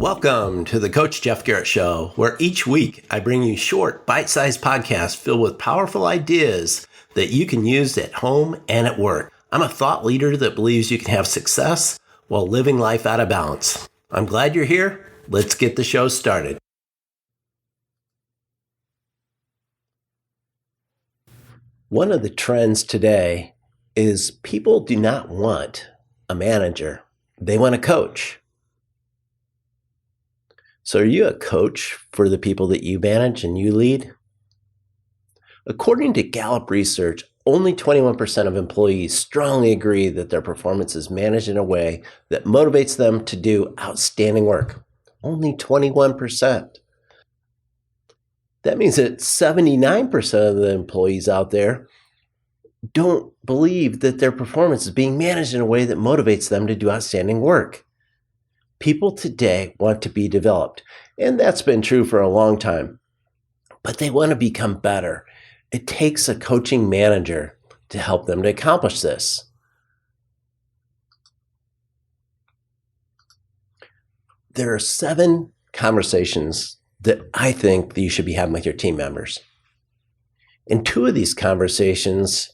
Welcome to the Coach Jeff Garrett Show, where each week I bring you short, bite-sized podcasts filled with powerful ideas that you can use at home and at work. I'm a thought leader that believes you can have success while living life out of balance. I'm glad you're here. Let's get the show started. One of the trends today is people do not want a manager. They want a coach. So are you a coach for the people that you manage and you lead? According to Gallup research, only 21% of employees strongly agree that their performance is managed in a way that motivates them to do outstanding work. Only 21%. That means that 79% of the employees out there don't believe that their performance is being managed in a way that motivates them to do outstanding work. People today want to be developed, and that's been true for a long time, but they want to become better. It takes a coaching manager to help them to accomplish this. There are 7 conversations that I think that you should be having with your team members. And 2 of these conversations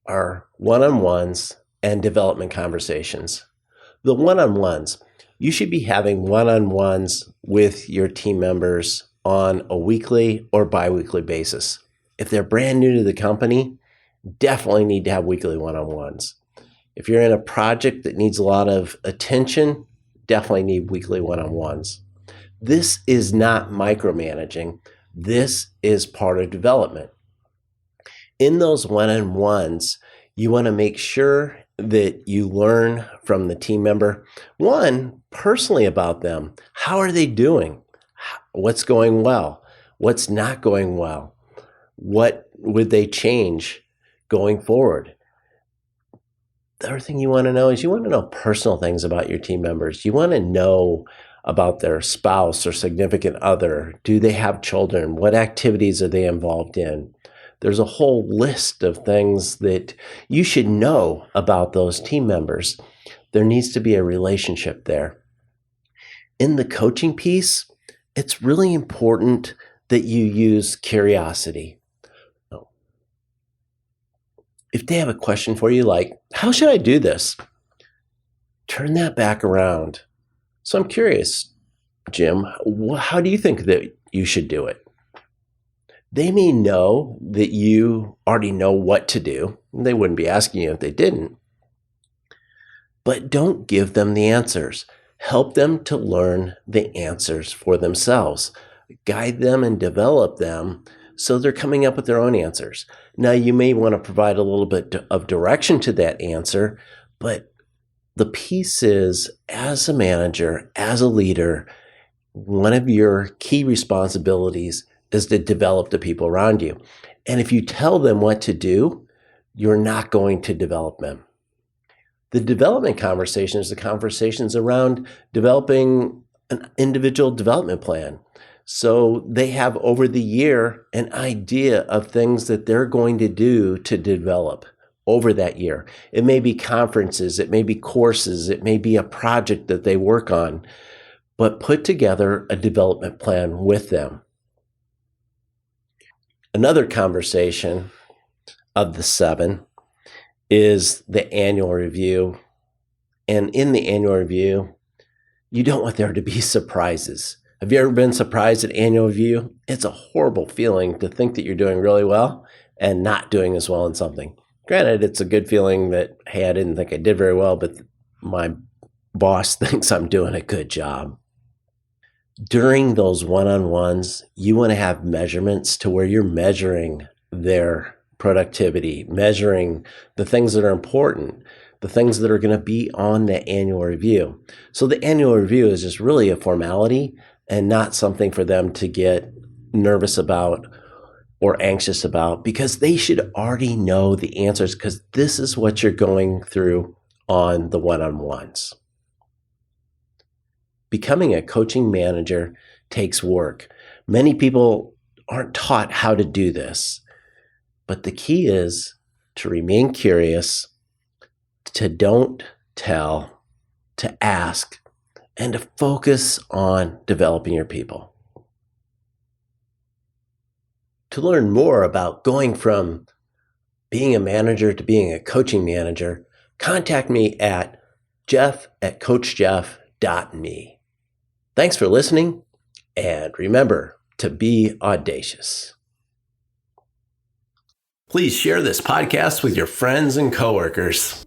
are one-on-ones and development conversations. The one-on-ones, you should be having one-on-ones with your team members on a weekly or bi-weekly basis. If they're brand new to the company, definitely need to have weekly one-on-ones. If you're in a project that needs a lot of attention, definitely need weekly one-on-ones. This is not micromanaging. This is part of development. In those one-on-ones, you want to make sure that you learn from the team member, one, personally about them. How are they doing? What's going well? What's not going well? What would they change going forward? The other thing you want to know is you want to know personal things about your team members. You want to know about their spouse or significant other. Do they have children? What activities are they involved in? There's a whole list of things that you should know about those team members. There needs to be a relationship there. In the coaching piece, it's really important that you use curiosity. If they have a question for you like, how should I do this? Turn that back around. So I'm curious, Jim, how do you think that you should do it? They may know that you already know what to do. They wouldn't be asking you if they didn't. But don't give them the answers. Help them to learn the answers for themselves. Guide them and develop them so they're coming up with their own answers. Now, you may want to provide a little bit of direction to that answer, but the piece is, as a manager, as a leader, one of your key responsibilities is to develop the people around you. And if you tell them what to do, you're not going to develop them. The development conversation is the conversations around developing an individual development plan. So they have over the year an idea of things that they're going to do to develop over that year. It may be conferences, it may be courses, it may be a project that they work on, but put together a development plan with them. Another conversation of the 7 is the annual review. And in the annual review, you don't want there to be surprises. Have you ever been surprised at annual review? It's a horrible feeling to think that you're doing really well and not doing as well in something. Granted, it's a good feeling that, hey, I didn't think I did very well, but my boss thinks I'm doing a good job. During those one-on-ones, you want to have measurements to where you're measuring their productivity, measuring the things that are important, the things that are going to be on the annual review. So the annual review is just really a formality and not something for them to get nervous about or anxious about, because they should already know the answers, because this is what you're going through on the one-on-ones. Becoming a coaching manager takes work. Many people aren't taught how to do this, but the key is to remain curious, to don't tell, to ask, and to focus on developing your people. To learn more about going from being a manager to being a coaching manager, contact me at jeff@coachjeff.me. Thanks for listening, and remember to be audacious. Please share this podcast with your friends and coworkers.